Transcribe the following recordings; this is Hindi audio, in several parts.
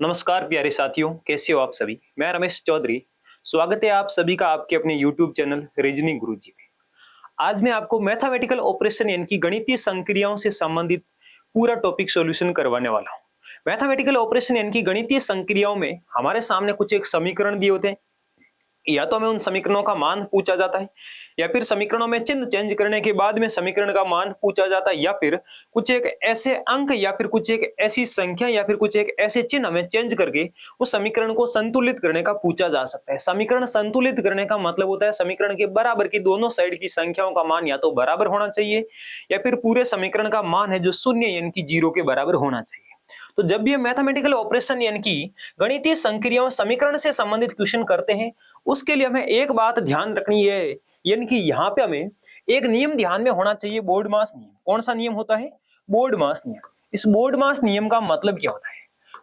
नमस्कार प्यारे साथियों, कैसे हो आप सभी। मैं रमेश चौधरी। स्वागत है आप सभी का आपके अपने YouTube चैनल रीजनिंग गुरुजी में। आज मैं आपको मैथमेटिकल ऑपरेशन यानी कि गणितीय संक्रियाओं से संबंधित पूरा टॉपिक सॉल्यूशन करवाने वाला हूं। मैथमेटिकल ऑपरेशन यानी कि गणितीय संक्रियाओं में हमारे सामने कुछ एक समीकरण दिए होते हैं, या तो हमें उन समीकरणों का मान पूछा जाता है, या फिर समीकरणों में चिन्ह चेंज करने के बाद में समीकरण का मान पूछा जाता है, या फिर कुछ एक ऐसे अंक या फिर कुछ एक ऐसी संख्या या फिर कुछ एक ऐसे चिन्ह हमें चेंज करके उस समीकरण को संतुलित करने का पूछा जा सकता है। समीकरण संतुलित करने का मतलब होता है समीकरण के बराबर की दोनों साइड की संख्याओं का मान या तो बराबर होना चाहिए, या फिर पूरे समीकरण का मान है जो शून्य यानी कि 0 के बराबर होना चाहिए। तो जब भी हम मैथमेटिकल ऑपरेशन यानी कि गणितीय संक्रियाओं समीकरण से संबंधित क्वेश्चन करते हैं, उसके लिए हमें एक बात ध्यान रखनी है, यानी कि यहाँ पे हमें एक नियम ध्यान में होना चाहिए, बोर्ड मास नियम। कौन सा नियम होता है? बोर्ड मास नियम। इस बोर्ड मास नियम का मतलब क्या होता है?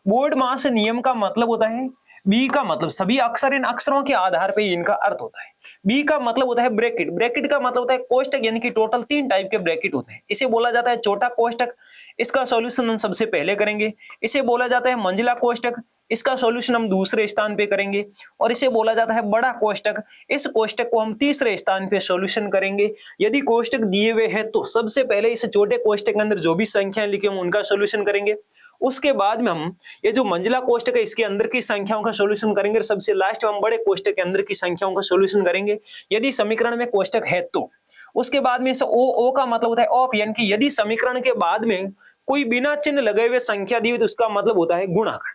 बोर्ड मास नियम का मतलब होता है बी का मतलब सभी अक्षर, इन अक्षरों के आधार पर इनका अर्थ होता है। बी का मतलब होता है ब्रैकेट। ब्रैकेट का मतलब होता है कोष्टक, यानी कि टोटल 3 टाइप के ब्रैकेट होते हैं। इसे बोला जाता है छोटा कोष्टक, इसका सॉल्यूशन हम सबसे पहले करेंगे। इसे बोला जाता है मंझला कोष्टक, इसका सॉल्यूशन हम दूसरे स्थान पे करेंगे। और इसे बोला जाता है बड़ा कोष्टक, इस कोष्टक को हम तीसरे स्थान पे सॉल्यूशन करेंगे। यदि कोष्टक दिए हुए हैं तो सबसे पहले इस छोटे कोष्टक के अंदर जो भी संख्याएं लिखी हम उनका सॉल्यूशन करेंगे। उसके बाद में हम ये जो मंझला कोष्टक है इसके अंदर की संख्याओं का सॉल्यूशन करेंगे, और सबसे लास्ट में हम बड़े कोष्टक के अंदर की संख्याओं का सॉल्यूशन करेंगे यदि समीकरण में कोष्टक है तो। उसके बाद में ओ का मतलब होता है ऑफ, यानी कि यदि समीकरण के बाद में कोई बिना चिन्ह लगे हुए संख्या दी हुई तो उसका मतलब होता है गुणा करना।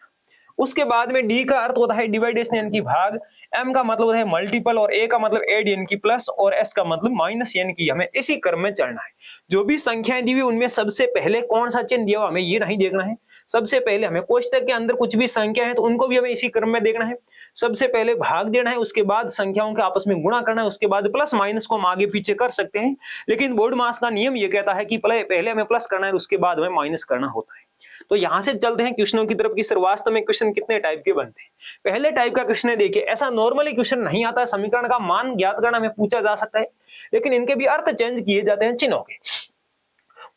उसके बाद में डी का अर्थ होता है डिवाइडेशन यानी कि भाग, एम का मतलब होता है मल्टीपल, और ए का मतलब एड यानी कि प्लस, और एस का मतलब माइनस, यानी कि हमें इसी क्रम में चलना है। जो भी संख्याएं दी हुई उनमें सबसे पहले कौन सा चिन्ह दिया हुआ हमें ये नहीं देखना है। सबसे पहले हमें कोष्टक के अंदर कुछ भी संख्या है तो उनको भी हमें इसी क्रम में देखना है। सबसे पहले भाग देना है, उसके बाद संख्याओं के आपस में गुणा करना है, उसके बाद प्लस माइनस को हम आगे पीछे कर सकते हैं। लेकिन बोर्ड मास का नियम ये कहता है कि पहले हमें प्लस करना है, उसके बाद हमें माइनस करना होता है। तो यहां से चलते हैं क्वेश्चनों की तरफ कि सर वास्तव में क्वेश्चन कितने टाइप के बनते हैं। पहले टाइप का क्वेश्चन है, देखिए ऐसा नॉर्मली क्वेश्चन नहीं आता है, समीकरण का मान ज्ञात करना हमें पूछा जा सकता है, लेकिन इनके भी अर्थ चेंज किए जाते हैं चिन्हों के।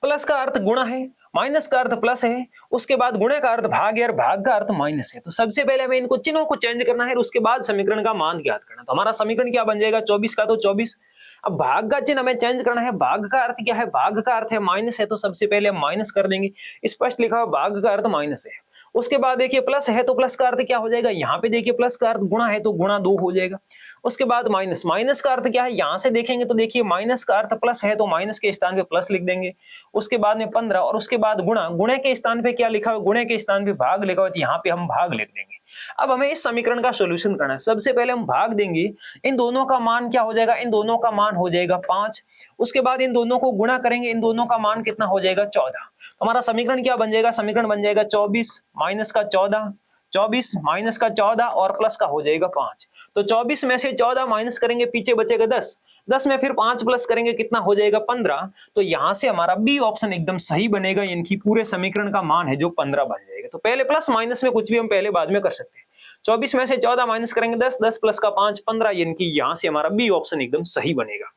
प्लस का अर्थ गुणा है, माइनस का अर्थ प्लस है, उसके बाद गुणे का अर्थ भाग है, और भाग का अर्थ माइनस है। तो सबसे पहले हमें इनको चिन्हों को चेंज करना है, उसके बाद समीकरण का मान ज्ञात करना। तो हमारा समीकरण क्या बन जाएगा? 24 का तो 24। अब भाग का चिन्ह हमें चेंज करना है। भाग का अर्थ क्या है? भाग का अर्थ है माइनस है, तो सबसे पहले हम माइनस कर देंगे। स्पष्ट लिखा हुआ भाग का अर्थ माइनस है। उसके बाद देखिए प्लस है तो प्लस का अर्थ क्या हो जाएगा? यहाँ पे देखिए प्लस का अर्थ गुणा है तो गुणा 2 हो जाएगा। उसके बाद माइनस, माइनस का अर्थ क्या है? यहां से देखेंगे तो देखिए माइनस का अर्थ प्लस है तो माइनस के स्थान पे प्लस लिख देंगे। उसके बाद में 15, और उसके बाद गुणा, गुणे के स्थान पे क्या लिखा हुआ? गुणे के स्थान पे भाग लिखा हुआ, तो यहाँ पे हम भाग लिख देंगे। अब हमें इस समीकरण का सॉल्यूशन करना है। सबसे पहले हम भाग देंगे, इन दोनों का मान क्या हो जाएगा? इन दोनों का मान हो जाएगा 5। उसके बाद इन दोनों को गुणा करेंगे, इन दोनों का मान कितना हो जाएगा? 14। हमारा समीकरण क्या बन जाएगा? समीकरण बन जाएगा 24 माइनस का 14, 24 माइनस का 14 और प्लस का हो जाएगा 5। तो 24 में से 14 माइनस करेंगे, पीछे बचेगा 10, 10 में फिर 5 प्लस करेंगे, कितना हो जाएगा? 15। तो यहां से हमारा बी ऑप्शन एकदम सही बनेगा, यानी कि पूरे समीकरण का मान है जो 15 बन जाएगा। तो पहले प्लस माइनस में कुछ भी हम पहले बाद में कर सकते हैं। 24 में से 14 माइनस करेंगे 10, 10 प्लस का 5 15, यानी कि यहां से हमारा बी ऑप्शन एकदम सही बनेगा।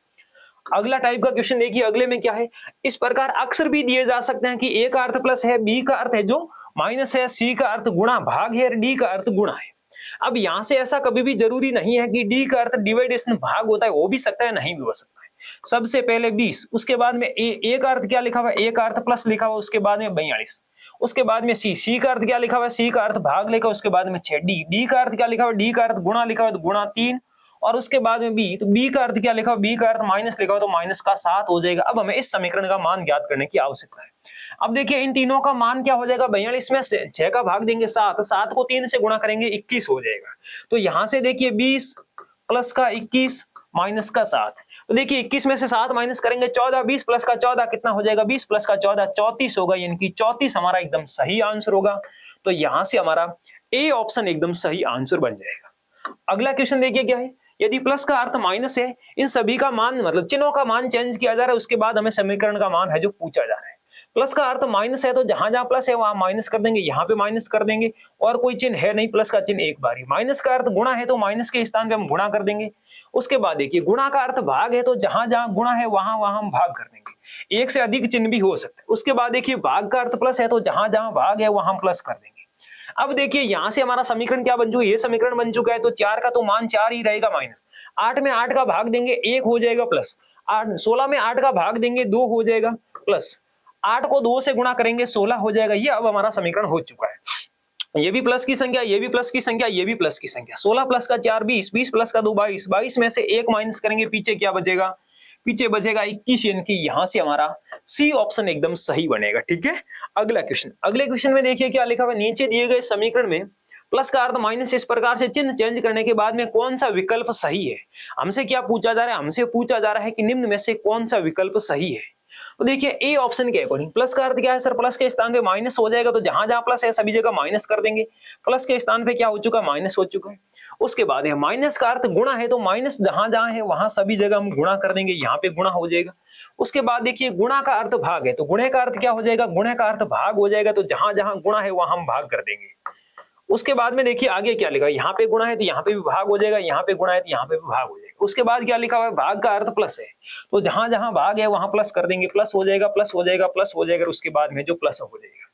अगला टाइप का क्वेश्चन देखिए, अगले में क्या है? इस प्रकार अक्षर भी दिए जा सकते हैं कि ए का अर्थ प्लस है, बी का अर्थ है जो माइनस है, सी का अर्थ गुणा भाग है, और डी का अर्थ गुणा है। अब यहां से ऐसा कभी भी जरूरी नहीं है कि डी का अर्थ डिवाइडेशन भाग होता है, हो भी सकता है नहीं भी हो सकता है। सबसे पहले 20, उसके बाद में ए का अर्थ क्या लिखा हुआ? ए का अर्थ प्लस लिखा हुआ, उसके बाद में 42। उसके बाद में सी का अर्थ क्या लिखा हुआ? सी का अर्थ भाग लिखा, उसके बाद में 6। डी का अर्थ क्या लिखा हुआ? डी का अर्थ गुणा लिखा हुआ, तो गुणा 3। और उसके बाद में बी, तो बी का अर्थ क्या लिखा हुआ? बी का अर्थ माइनस लिखा हुआ, तो माइनस का 7 हो जाएगा। अब हमें इस समीकरण का मान ज्ञात करने की आवश्यकता है। अब देखिए इन तीनों का मान क्या हो जाएगा? 42 में से 6 का भाग देंगे 7, 7 को 3 से गुणा करेंगे 21 हो जाएगा। तो यहां से देखिए 20 प्लस का 21 माइनस का 7, तो देखिए 21 में से 7 माइनस करेंगे 14, 20 प्लस का 14 कितना हो जाएगा? 20 प्लस का 14 34 होगा, यानी कि 34 हमारा एकदम सही आंसर होगा। तो यहां से हमारा ए ऑप्शन एकदम सही आंसर बन जाएगा। अगला क्वेश्चन देखिए क्या है? यदि प्लस का अर्थ माइनस है, इन सभी का मान मतलब चिन्हों का मान चेंज किया जा रहा है, उसके बाद हमें समीकरण का मान है जो पूछा जा रहा है। प्लस का अर्थ माइनस है तो जहां जहां प्लस है वहां माइनस कर देंगे, यहाँ पे माइनस कर देंगे, और कोई चिन्ह है नहीं प्लस का चिन्ह एक बार ही। माइनस का अर्थ गुणा है तो माइनस के स्थान पे हम गुणा कर देंगे। उसके बाद देखिए गुणा का अर्थ भाग है तो जहां जहां गुणा है वहां वहां हम भाग कर देंगे, एक से अधिक चिन्ह भी हो सकता है। उसके बाद देखिए भाग का अर्थ प्लस है तो जहां जहां भाग है वहां हम प्लस कर देंगे। अब देखिए यहां से हमारा समीकरण क्या बन चुका है, ये समीकरण बन चुका है, तो 4 का तो मान 4 ही रहेगा माइनस 8 में 8 का भाग देंगे 1 हो जाएगा प्लस 8 16 में 8 का भाग देंगे 2 हो जाएगा प्लस 8 को 2 से गुणा करेंगे 16 हो जाएगा। ये अब हमारा समीकरण हो चुका है। ये भी प्लस की संख्या, ये भी प्लस की संख्या, ये भी प्लस की संख्या। 16 प्लस का 4 20, 20 प्लस का 2 22, 22 में से 1 माइनस करेंगे, पीछे क्या बचेगा, पीछे बचेगा 21, यानी कि यहां से हमारा सी ऑप्शन एकदम सही बनेगा। ठीक है, अगला क्वेश्चन, अगले क्वेश्चन में देखिए क्या लिखा हुआ है, नीचे दिए गए समीकरण में प्लस का अर्थ माइनस इस प्रकार से चिन्ह चेंज करने के बाद में कौन सा विकल्प सही है। हमसे क्या पूछा जा रहा है, हमसे पूछा जा रहा है कि निम्न में से कौन सा विकल्प सही है। तो देखिए ए ऑप्शन के अकॉर्डिंग प्लस का अर्थ क्या है सर, प्लस के स्थान पे माइनस हो जाएगा, तो जहां जहां प्लस है सभी जगह माइनस कर देंगे। प्लस के स्थान पे क्या हो चुका है, माइनस हो चुका है। उसके बाद है माइनस का अर्थ गुणा है, तो माइनस जहां जहां है वहां सभी जगह हम गुणा कर देंगे, यहाँ पे गुणा हो जाएगा। उसके बाद देखिए गुणा का अर्थ भाग है, तो गुणे का अर्थ क्या हो जाएगा, गुणे का अर्थ भाग हो जाएगा, तो जहां जहां गुणा है वहां हम भाग कर देंगे। उसके बाद में देखिए आगे क्या लिखा है, यहाँ पे गुणा है तो यहाँ पे भी भाग हो जाएगा, यहाँ पे गुणा है तो यहाँ पे भी भाग हो जाएगा। उसके बाद क्या लिखा हुआ है, भाग का अर्थ प्लस है, तो जहां जहां भाग है वहां प्लस कर देंगे, प्लस हो जाएगा, प्लस हो जाएगा, प्लस हो जाएगा, उसके बाद में जो प्लस हो जाएगा।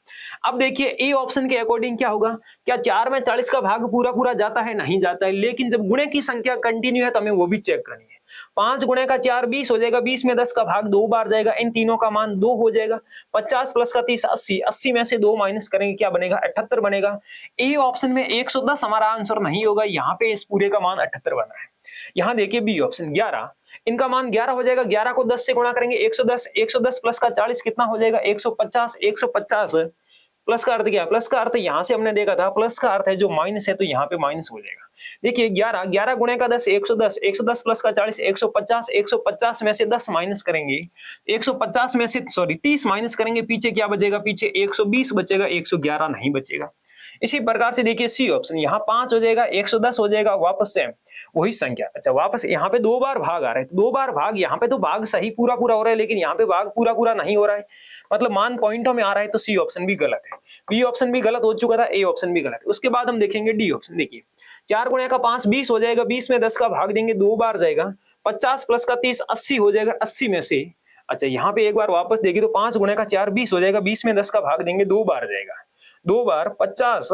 अब देखिए ए ऑप्शन के अकॉर्डिंग क्या होगा, क्या 4 में 40 का भाग पूरा पूरा जाता है, नहीं जाता है, लेकिन जब गुणे की संख्या कंटिन्यू है तो हमें वो भी चेक करनी है। 5 गुणे का 4 20 हो जाएगा, 20 में 10 का भाग 2 बार जाएगा, इन तीनों का मान 2 हो जाएगा। 50 प्लस का 30 80, 80 में से 2 माइनस करेंगे क्या बनेगा, 78 बनेगा। ए ऑप्शन में 110 हमारा आंसर नहीं होगा, यहाँ पे इस पूरे का मान 78 बना है। यहाँ देखिए बी ऑप्शन 11, इनका मान 11 हो जाएगा, 11 को 10 से गुणा करेंगे 110, 110 प्लस का 40 कितना हो जाएगा 150, 150 प्लस का अर्थ क्या है, प्लस का अर्थ यहां से हमने देखा था, प्लस का अर्थ है जो माइनस है, तो यहाँ पे माइनस हो जाएगा। देखिए 11, 11 गुणे का 10 110, 110 प्लस का 40 150, 150 में से 10 माइनस करेंगे, 150 में से 30 माइनस करेंगे, पीछे क्या बचेगा, पीछे 120 बचेगा, 111 नहीं बचेगा। इसी प्रकार से देखिए सी ऑप्शन, यहाँ 5 हो जाएगा, 110 हो जाएगा, वापस से वही संख्या। अच्छा वापस यहाँ पे 2 बार भाग आ रहा है, तो 2 बार भाग, यहाँ पे तो भाग सही पूरा पूरा हो रहा है, लेकिन यहाँ पे भाग पूरा पूरा नहीं हो रहा है, मतलब मान पॉइंटों में आ रहा है, तो सी ऑप्शन भी गलत है। बी ऑप्शन भी गलत हो चुका था, ए ऑप्शन भी गलत है। उसके बाद हम देखेंगे डी ऑप्शन। देखिए 4 गुणे का 5 20 हो जाएगा, 20 में 10 का भाग देंगे 2 बार जाएगा, 50 प्लस का 30 80 हो जाएगा, 80 में से, अच्छा यहाँ पे एक बार वापस देखिए तो 5 गुणे का 4 20 हो जाएगा, 20 में 10 का भाग देंगे 2 बार जाएगा, 2 बार 50,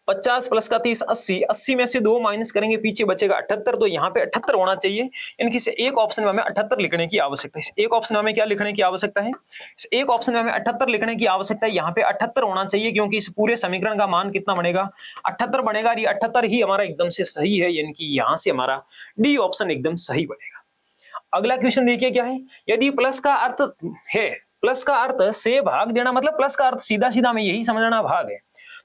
50 प्लस का 30 80, 80 में से 2 माइनस करेंगे, पीछे बचेगा 78, तो यहाँ पे 78 होना चाहिए। इनकी से एक ऑप्शन में हमें 78 लिखने की आवश्यकता है। एक ऑप्शन में हमें क्या लिखने की आवश्यकता है, एक ऑप्शन में हमें 78 लिखने की आवश्यकता है। यहाँ पे 78 होना चाहिए, क्योंकि इस पूरे समीकरण का मान कितना बनेगा, 78 बनेगा। ये 78 ही हमारा एकदम से सही है, यानी कि यहाँ से हमारा डी ऑप्शन एकदम सही बनेगा। अगला क्वेश्चन देखिए क्या है, यदि प्लस का अर्थ है, प्लस का अर्थ से भाग देना, मतलब प्लस का अर्थ सीधा सीधा हमें यही समझना भाग है,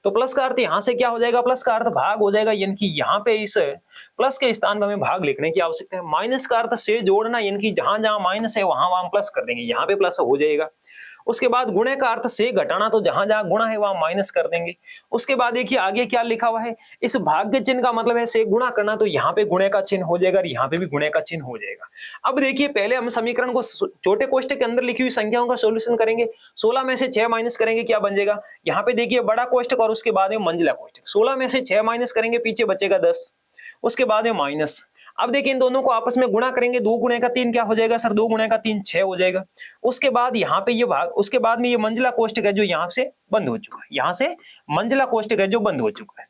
तो प्लस का अर्थ यहां से क्या हो जाएगा, प्लस का अर्थ भाग हो जाएगा, यानी कि यहाँ पे इस प्लस के स्थान पर हमें भाग लिखने की आवश्यकता है। माइनस का अर्थ से जोड़ना, यानी कि जहां जहां माइनस है वहां वहां प्लस कर देंगे, यहाँ पे प्लस हो जाएगा। उसके बाद गुणे का अर्थ से घटाना, तो जहां जहां गुणा है वहां माइनस कर देंगे। उसके बाद देखिए आगे क्या लिखा हुआ है, इस भाग के चिन्ह का मतलब है से गुणा करना, तो यहाँ पे गुणे का चिन्ह हो जाएगा और यहाँ पे भी गुणे का चिन्ह हो जाएगा। अब देखिए पहले हम समीकरण को छोटे कोष्ठक के अंदर लिखी हुई संख्याओं का सोल्यूशन करेंगे। 16 में से 6 माइनस करेंगे, क्या बन जाएगा, यहाँ पे देखिए बड़ा कोष्ठक और उसके बाद में मंझला कोष्ठक। 16 में से 6 माइनस करेंगे, पीछे बचेगा 10, उसके बाद में माइनस। अब देखिए इन दोनों को आपस में गुणा करेंगे, 2 गुणे का 3 क्या हो जाएगा सर, 2 गुणे का 3 6 हो जाएगा। उसके बाद यहाँ पे ये भाग, उसके बाद में ये मंझला कोष्ठक है जो यहाँ से बंद हो चुका है, यहाँ से मंझला कोष्ठक है जो बंद हो चुका है।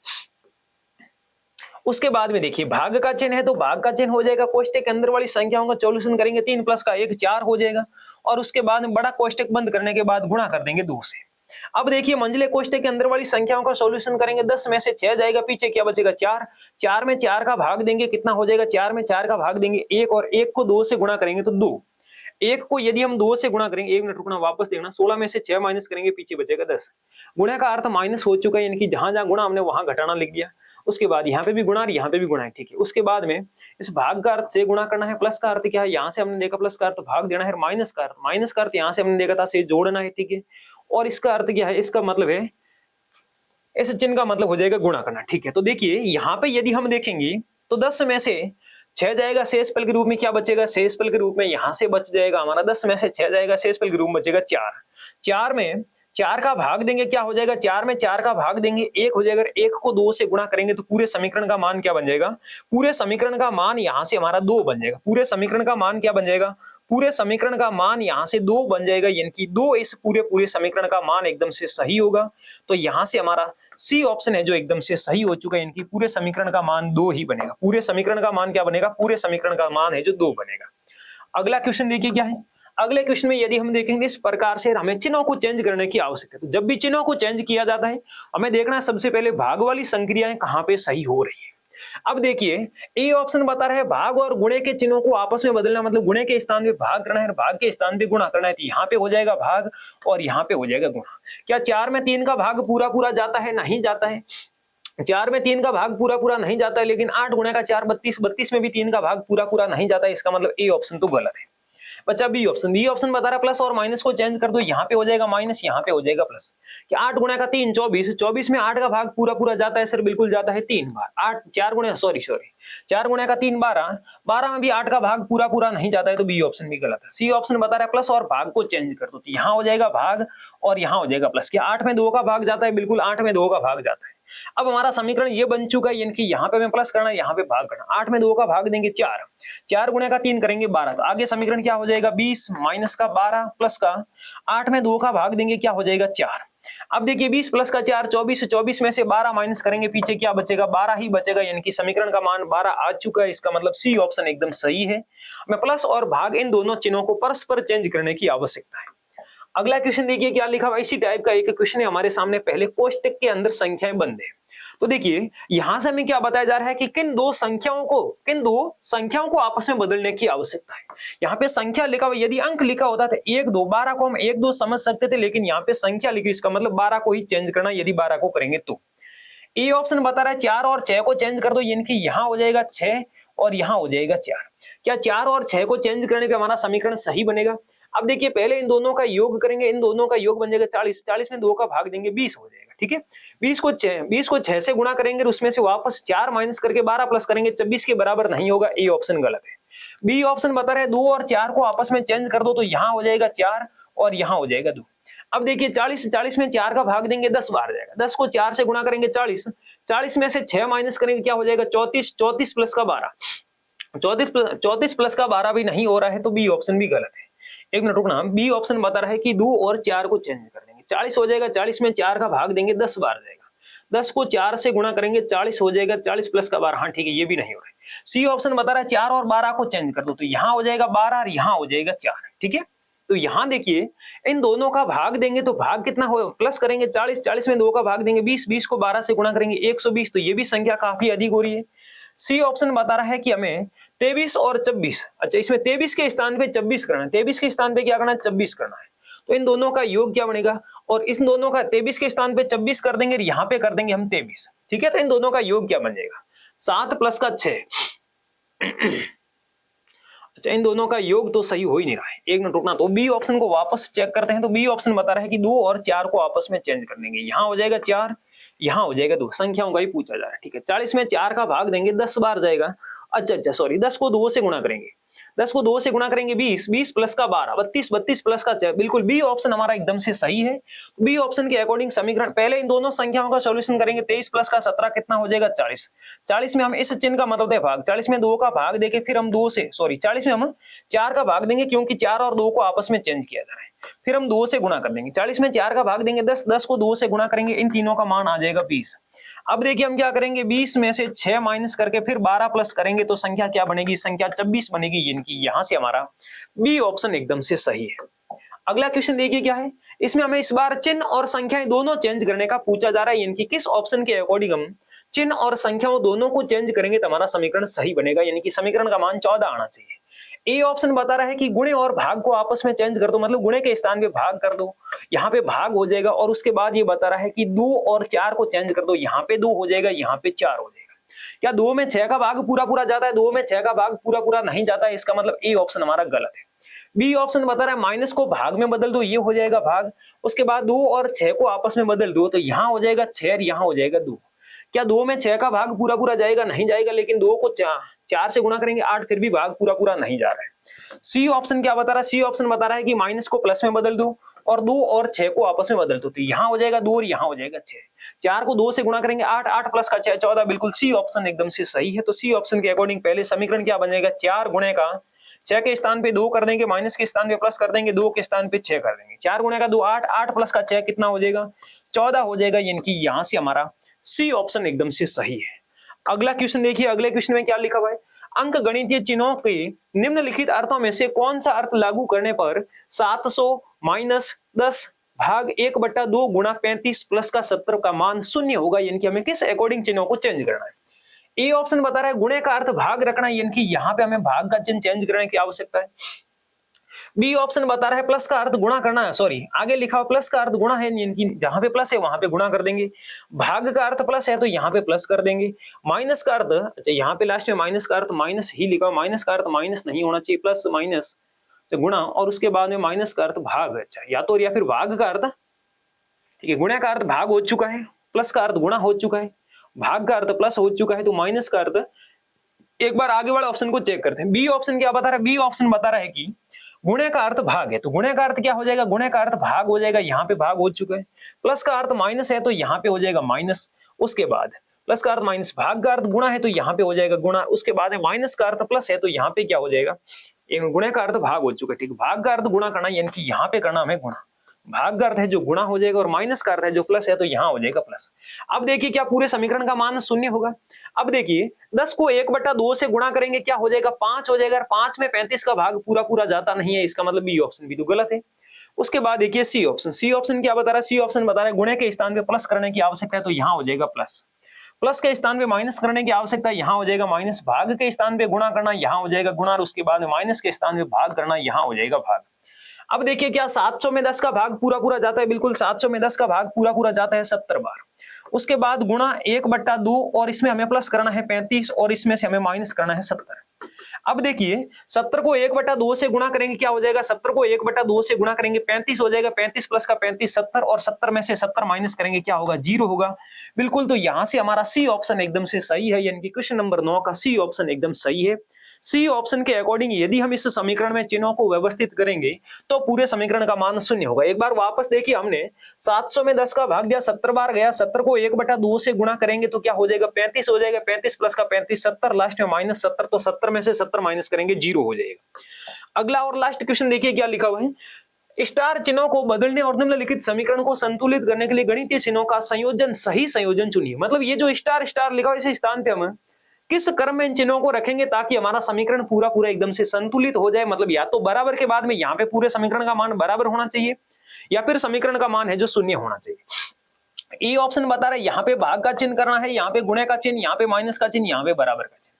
उसके बाद में देखिए भाग का चिन्ह है, तो भाग का चिन्ह हो जाएगा, कोष्ठक के अंदर वाली संख्याओं का सॉल्यूशन करेंगे, 3 प्लस का 1 4 हो जाएगा, और उसके बाद में बड़ा कोष्ठक बंद करने के बाद गुणा कर देंगे 2 से। अब देखिए मंझले कोष्ठक के अंदर वाली संख्याओं का सॉल्यूशन करेंगे, 10 में से 6 जाएगा, पीछे क्या बचेगा 4, 4 में 4 का भाग देंगे, कितना हो जाएगा, 4 में 4 का भाग देंगे 1, और 1 को 2 से गुणा करेंगे तो 2, 1 को यदि हम 2 से गुणा करेंगे, 1 मिनट रुकना वापस देखना, 16 में से 6 माइनस करेंगे, पीछे बचेगा 10। गुणा का अर्थ माइनस हो चुका है, यानी कि जहां जहां गुणा हमने वहां घटाना लिख दिया। उसके बाद यहाँ पे भी गुणा और यहाँ पे भी गुणा है, ठीक है। उसके बाद में इस भाग का अर्थ से गुणा करना है, प्लस का अर्थ क्या है, यहाँ से हमने देखा प्लस का अर्थ भाग देना है, माइनस का अर्थ यहाँ से हमने देखा था से जोड़ना है, ठीक है। और इसका अर्थ क्या है, इसका मतलब है, इस चिन्ह का मतलब हो जाएगा गुणा करना, ठीक है। तो देखिए यहाँ पे यदि हम देखेंगे तो 10 में से 6 जाएगा, शेषफल के रूप में क्या बचेगा, शेषफल के रूप में यहाँ से बच जाएगा हमारा, 10 में से 6 जाएगा, शेषफल के रूप में बचेगा 4, 4 में 4 का भाग देंगे, क्या हो जाएगा, 4 में 4 का भाग देंगे 1 हो जाएगा, 1 को 2 से गुणा करेंगे तो पूरे समीकरण का मान क्या बन जाएगा, पूरे समीकरण का मान यहाँ से हमारा 2 बन जाएगा, पूरे समीकरण का मान क्या बन जाएगा, पूरे समीकरण का मान यहाँ से 2 बन जाएगा, यानी कि 2 इस पूरे समीकरण का मान एकदम से सही होगा। तो यहाँ से हमारा सी ऑप्शन है जो एकदम से सही हो चुका है, यानी कि पूरे समीकरण का मान 2 ही बनेगा। पूरे समीकरण का मान क्या बनेगा? पूरे समीकरण का मान है जो 2 बनेगा। अगला क्वेश्चन देखिए क्या है। अगले क्वेश्चन में यदि हम देखेंगे इस प्रकार से हमें चिन्हों को चेंज करने की आवश्यकता है। तो जब भी चिन्हों को चेंज किया जाता है हमें देखना है सबसे पहले भाग वाली संक्रियाएं कहां पे सही हो रही है। अब देखिए ए ऑप्शन बता रहा है भाग और गुणे के चिन्हों को आपस में बदलना, मतलब गुणे के स्थान पे भाग करना है और भाग के स्थान पे गुणा करना है। तो यहाँ पे हो जाएगा भाग और यहाँ पे हो जाएगा गुणा। क्या 4 में 3 का भाग पूरा जाता है? नहीं जाता है। 4 में 3 का भाग पूरा नहीं जाता है, लेकिन 8 गुणे का 4 32, 32 में भी 3 का भाग पूरा नहीं जाता है। इसका मतलब ए ऑप्शन तो गलत है। बच्चा बी ऑप्शन बता रहा है प्लस और माइनस को चेंज कर दो, यहाँ पे हो जाएगा माइनस, यहाँ पे हो जाएगा प्लस। कि 8 गुणे का 3 24, 24 में 8 का भाग पूरा जाता है सर? बिल्कुल जाता है 3 बार। 8 4 गुणे 4 गुणे का 3 12, 12 में भी 8 का भाग पूरा नहीं जाता है, तो बी ऑप्शन भी गलत है। सी ऑप्शन बता रहा है प्लस और भाग को चेंज कर दो, तो यहाँ हो जाएगा भाग और यहाँ हो जाएगा प्लस। क्या 8 में 2 का भाग जाता है? बिल्कुल 8 में 2 का भाग जाता है। अब हमारा समीकरण ये बन चुका है, यानी कि यहाँ पे हमें प्लस करना है, यहाँ पे भाग करना। 8 में 2 का भाग देंगे 4, 4 गुणे का 3 करेंगे 12, तो आगे समीकरण क्या हो जाएगा? 20 माइनस का 12 प्लस का 8 में 2 का भाग देंगे, क्या हो जाएगा? 4। अब देखिए 20 प्लस का 4 24, 24 में से 12 माइनस करेंगे, पीछे क्या बचेगा? 12 ही बचेगा, यानी कि समीकरण का मान 12 आ चुका है। इसका मतलब सी ऑप्शन एकदम सही है। हमें प्लस और भाग इन दोनों चिन्हों को परस्पर चेंज करने की आवश्यकता है। अगला क्वेश्चन देखिए क्या लिखा हुआ। इसी टाइप का एक क्वेश्चन है हमारे सामने, पहले कोष्टक के अंदर संख्याएं बंद है। तो देखिए यहां से हमें क्या बताया जा रहा है कि किन दो संख्याओं को आपस में बदलने की आवश्यकता है। यहाँ पे संख्या लिखा हुआ, यदि अंक लिखा होता तो 1 2 12 को हम 1 2 समझ सकते थे, लेकिन यहाँ पे संख्या लिखी, इसका मतलब 12 को ही चेंज करना। यदि 12 को करेंगे तो ए ऑप्शन बता रहा है 4 और 6 को चेंज कर दो, यानी कि यहाँ हो जाएगा 6 और यहाँ हो जाएगा 4। क्या 4 और 6 को चेंज करने पे हमारा समीकरण सही बनेगा? अब देखिए पहले इन दोनों का योग करेंगे, इन दोनों का योग बन जाएगा 40, 40 में 2 का भाग देंगे 20 हो जाएगा। ठीक है, 20 को 6 से गुणा करेंगे, उसमें से वापस 4 माइनस करके 12 प्लस करेंगे, 26 के बराबर नहीं होगा। ए ऑप्शन गलत है। बी ऑप्शन बता रहे हैं 2 और 4 को आपस में चेंज कर दो, तो यहाँ हो जाएगा 4 और यहाँ हो जाएगा 2। अब देखिए 40 में 4 का भाग देंगे 10 बार जाएगा, 10 को 4 से गुणा करेंगे 40, 40 में से 6 माइनस करेंगे, क्या हो जाएगा? 34, 34 प्लस का 12, 34 प्लस का 12 भी नहीं हो रहा है, तो बी ऑप्शन भी गलत है। एक मिनट रुकना, बी ऑप्शन बता रहा है कि 2 और 4 को चेंज कर देंगे, 40 हो जाएगा, 40 में 4 का भाग देंगे 10 बार जाएगा, 10 को 4 से गुणा करेंगे 40 हो जाएगा, 40 प्लस का 12, हाँ ठीक है, ये भी नहीं हो रहा है। सी ऑप्शन बता रहा है 4 और 12 को चेंज कर दो, तो यहाँ हो जाएगा 12 और यहाँ हो जाएगा 4। ठीक है, तो यहाँ देखिए इन दोनों का भाग देंगे तो भाग कितना हो, प्लस करेंगे 40, 40 में 2 का भाग देंगे 20, 20 को 12 से गुणा करेंगे 120, तो ये भी संख्या काफी अधिक हो रही है। सी ऑप्शन बता रहा है कि हमें 23 और 26, अच्छा इसमें 23 के स्थान पे 26 करना है, 23 के स्थान पे क्या करना है? 26 करना है। तो इन दोनों का योग क्या बनेगा? और इस दोनों का 23 के स्थान पे 26 कर देंगे, यहाँ पे कर देंगे हम 23। ठीक है, तो इन दोनों का योग क्या बन जाएगा? 7 प्लस का 6। अच्छा इन दोनों का योग तो सही हो ही नहीं रहा है, एक मिनट रुकना। तो बी ऑप्शन को वापस चेक करते हैं। तो बी ऑप्शन बता रहा है कि 2 और 4 को आपस में चेंज कर देंगे, यहाँ हो जाएगा 4, यहाँ हो जाएगा 2, संख्याओं का ही पूछा जा रहा है। ठीक है, 40 में 4 का भाग देंगे 10 बार जाएगा, अच्छा सॉरी 10 को 2 से गुणा करेंगे, 10 को 2 से गुणा करेंगे 20, 20 प्लस का 12, 32, 32 प्लस का 6, बिल्कुल बी ऑप्शन हमारा एकदम से सही है। बी ऑप्शन के अकॉर्डिंग समीकरण, पहले इन दोनों संख्याओं का सॉल्यूशन करेंगे, 23 प्लस का 17 कितना हो जाएगा? 40, 40 में हम इस चिन्ह का मतलब है भाग, 40 में 2 का भाग देके फिर हम 40 में हम 4 का भाग देंगे, क्योंकि 4 और 2 को आपस में चेंज किया जा रहा है, फिर हम 2 से गुणा कर देंगे, 40 में 4 का भाग देंगे 10, 10 को 2 से गुणा करेंगे, इन तीनों का मान आ जाएगा 20। अब देखिए हम क्या करेंगे, 20 में से 6 माइनस करके फिर 12 प्लस करेंगे, तो संख्या क्या बनेगी? संख्या 26 बनेगी, यानी कि यहां से हमारा बी ऑप्शन एकदम से सही है। अगला क्वेश्चन देखिए क्या है, इसमें हमें इस बार चिन्ह और संख्याएं दोनों चेंज करने का पूछा जा रहा है, यानी कि किस ऑप्शन के अकॉर्डिंग हम चिन्ह और संख्याओं दोनों को चेंज करेंगे तो हमारा समीकरण सही बनेगा, यानी कि समीकरण का मान 14 आना चाहिए। ए ऑप्शन बता रहा है कि गुणे और भाग को आपस में चेंज कर दो, मतलब गुणे के स्थान पे भाग कर दो, यहाँ पे भाग हो जाएगा, और उसके बाद ये बता रहा है कि 2 और 4 को चेंज कर दो, यहाँ पे 2 हो जाएगा, यहाँ पे 4 हो जाएगा। क्या 2 में 6 का भाग पूरा जाता है? 2 में 6 का भाग पूरा नहीं जाता है, इसका मतलब ए ऑप्शन हमारा गलत है। बी ऑप्शन बता रहा है माइनस को भाग में बदल दो, ये हो जाएगा भाग, उसके बाद 2 और 6 को आपस में बदल दो, तो यहाँ हो जाएगा 6 और यहाँ हो जाएगा 2। क्या 2 में 6 का भाग पूरा जाएगा? नहीं जाएगा, लेकिन 2 को 4 से गुणा करेंगे 8, फिर भी भाग पूरा नहीं जा रहा है। सी ऑप्शन क्या बता रहा है? सी ऑप्शन बता रहा है कि माइनस को प्लस में बदल दो और 2 और 6 को आपस में बदल दो, तो यहाँ हो जाएगा 2 और यहाँ हो जाएगा 6, 4 को 2 से गुणा करेंगे 8, 8 प्लस का 6 14, बिल्कुल सी ऑप्शन एकदम से सही है। तो सी ऑप्शन के अकॉर्डिंग पहले समीकरण क्या बन जाएगा? 4 गुणे का 6 के स्थान पे 2 कर देंगे, माइनस के स्थान पे प्लस कर देंगे, 2 के स्थान पे 6 कर देंगे। 4 गुणे का 2 8, 8 प्लस का 6 कितना हो जाएगा? 14 हो जाएगा। यानी कि यहां से हमारा सी ऑप्शन एकदम से सही है। अगला क्वेश्चन देखिए, अगले क्वेश्चन में क्या लिखा हुआ है? अंक गणितीय चिन्हों के निम्नलिखित अर्थों में से कौन सा अर्थ लागू करने पर 700 माइनस 10 भाग 1/2 गुणा 35 प्लस का 70 का मान शून्य होगा? यानी कि हमें किस अकॉर्डिंग चिन्हों को चेंज करना है? ए ऑप्शन बता रहा है गुणे का अर्थ भाग रखना, यानी कि यहाँ पे हमें भाग का चिन्ह चेंज करने की आवश्यकता है। बी ऑप्शन बता रहा है प्लस का अर्थ गुणा करना है, सॉरी आगे लिखा हुआ प्लस का अर्थ गुणा है, यानी कि जहां पे प्लस है वहां पे गुणा कर देंगे। भाग का अर्थ प्लस है तो यहाँ पे प्लस कर देंगे। माइनस का अर्थ, अच्छा यहाँ पे लास्ट में माइनस का अर्थ माइनस ही लिखा हुआ, माइनस का अर्थ माइनस नहीं होना चाहिए, प्लस माइनस गुणा और उसके बाद में माइनस का अर्थ भाग। अच्छा या तो या फिर भाग का अर्थ, ठीक है, गुणा का अर्थ भाग हो चुका है, प्लस का अर्थ गुणा हो चुका है, भाग का अर्थ प्लस हो चुका है, तो माइनस का अर्थ। एक बार आगे वाले ऑप्शन को चेक करते हैं। बी ऑप्शन क्या बता रहा है? बी ऑप्शन बता रहा है कि गुणे का अर्थ भाग है, तो गुणे का अर्थ क्या हो जाएगा? गुणे का अर्थ भाग हो जाएगा, यहाँ पे भाग हो चुका है। प्लस का अर्थ माइनस है तो यहाँ पे हो जाएगा माइनस, उसके बाद प्लस का अर्थ माइनस, भाग का अर्थ गुणा है तो यहाँ पे हो जाएगा गुणा, उसके बाद माइनस का अर्थ प्लस है तो यहाँ पे क्या हो जाएगा? गुणे का अर्थ भाग हो चुका है, ठीक, भाग का अर्थ गुणा करना, यानी कि यहाँ पे करना हमें गुणा। भाग का अर्थ है जो गुणा हो जाएगा और माइनस का अर्थ है जो प्लस है, तो यहाँ हो जाएगा प्लस। अब देखिए क्या पूरे समीकरण का मान शून्य होगा? अब देखिए 10 को 1/2 से गुणा करेंगे, क्या हो जाएगा? 5 हो जाएगा। 5 में 35 का भाग पूरा पूरा जाता नहीं है, इसका मतलब बी ऑप्शन भी तो गलत है। उसके बाद देखिए सी ऑप्शन, सी ऑप्शन क्या बता रहा है? सी ऑप्शन बता रहा है गुणे के स्थान पे प्लस करने की आवश्यकता है, तो यहाँ हो जाएगा प्लस। प्लस के स्थान पे माइनस करने की आवश्यकता है, यहाँ हो जाएगा माइनस। भाग के स्थान पे गुणा करना, यहाँ हो जाएगा गुणा, और उसके बाद माइनस के स्थान पे भाग करना, यहाँ हो जाएगा भाग। अब देखिए क्या 700 में 10 का भाग पूरा पूरा जाता है? बिल्कुल 700 में 10 का भाग पूरा पूरा जाता है 70 बार। उसके बाद गुणा 1/2 और इसमें हमें प्लस करना है 35 और इसमें से हमें माइनस करना है 70। अब देखिए 70 को 1/2 से गुणा करेंगे, क्या हो जाएगा? 70 को 1/2 से गुणा करेंगे 35 हो जाएगा, 35 प्लस का 35 70 और 70 में से 70 माइनस करेंगे, क्या होगा? 0 होगा। बिल्कुल, तो यहां से हमारा सी ऑप्शन एकदम से सही है, यानी कि क्वेश्चन नंबर 9 का सी ऑप्शन एकदम सही है। सी ऑप्शन के अकॉर्डिंग यदि हम इस समीकरण में चिन्हों को व्यवस्थित करेंगे तो पूरे समीकरण का मान शून्य होगा। एक बार वापस देखिए, हमने 700 में 10 का भाग दिया, 70 बार गया, 70 को 1/2 से गुणा करेंगे तो क्या हो जाएगा? 35 हो जाएगा, 35 प्लस का 35 70, लास्ट में माइनस 70, तो 70 में से 70 माइनस करेंगे 0 हो जाएगा। अगला और लास्ट क्वेश्चन देखिए क्या लिखा हुआ है? स्टार चिन्हों को बदलने और निम्नलिखित समीकरण को संतुलित करने के लिए गणितीय चिन्हों का संयोजन, सही संयोजन चुनिए। मतलब ये जो स्टार स्टार लिखा हुआ है, इस स्थान पे हम किस क्रम में इन चिन्हों को रखेंगे ताकि हमारा समीकरण पूरा पूरा एकदम से संतुलित हो जाए। मतलब या तो बराबर के बाद में यहाँ पे पूरे समीकरण का मान बराबर होना चाहिए, या फिर समीकरण का मान है जो शून्य होना चाहिए। ए ऑप्शन बता रहा है यहाँ पे भाग का चिन्ह करना है, यहाँ पे गुणे का चिन्ह, यहाँ पे माइनस का चिन्ह, यहाँ पे बराबर का चिन्ह।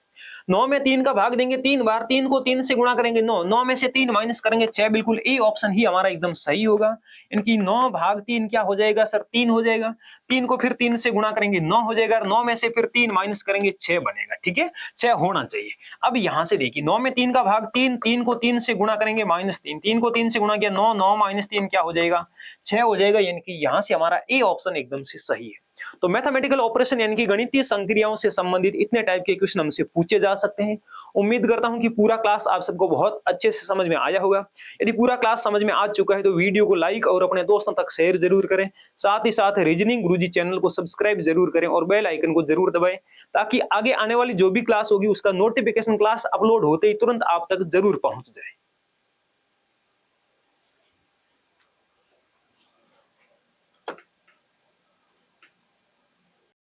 9 में 3 का भाग देंगे 3 बार, 3 को 3 से गुणा करेंगे 9, 9 में से 3 माइनस करेंगे 6। बिल्कुल ए ऑप्शन ही हमारा एकदम सही होगा। इनकी 9 भाग 3 क्या हो जाएगा सर? 3 हो जाएगा। 3 को फिर 3 से गुणा करेंगे 9 हो जाएगा, 9 में से फिर 3 माइनस करेंगे 6 बनेगा, ठीक है, 6 होना चाहिए। अब यहां से देखिए 9 में 3 का भाग 3, 3 को 3 से गुणा करेंगे -3, 3 को 3 से गुणा किया 9, 9 माइनस 3 क्या हो जाएगा? 6 हो जाएगा। यानी कि यहां से हमारा ए ऑप्शन एकदम से सही है। तो मैथमेटिकल ऑपरेशन यानी कि गणितीय संक्रियाओं से संबंधित इतने टाइप के क्वेश्चन हमसे पूछे जा सकते हैं। उम्मीद करता हूं कि पूरा क्लास आप सबको बहुत अच्छे से समझ में आया होगा। यदि पूरा क्लास समझ में आ चुका है तो वीडियो को लाइक और अपने दोस्तों तक शेयर जरूर करें। साथ ही साथ रीजनिंग गुरुजी चैनल को सब्सक्राइब जरूर करें और बेल आइकन को जरूर दबाएं, ताकि आगे आने वाली जो भी क्लास होगी उसका नोटिफिकेशन क्लास अपलोड होते ही तुरंत आप तक जरूर पहुंच जाए।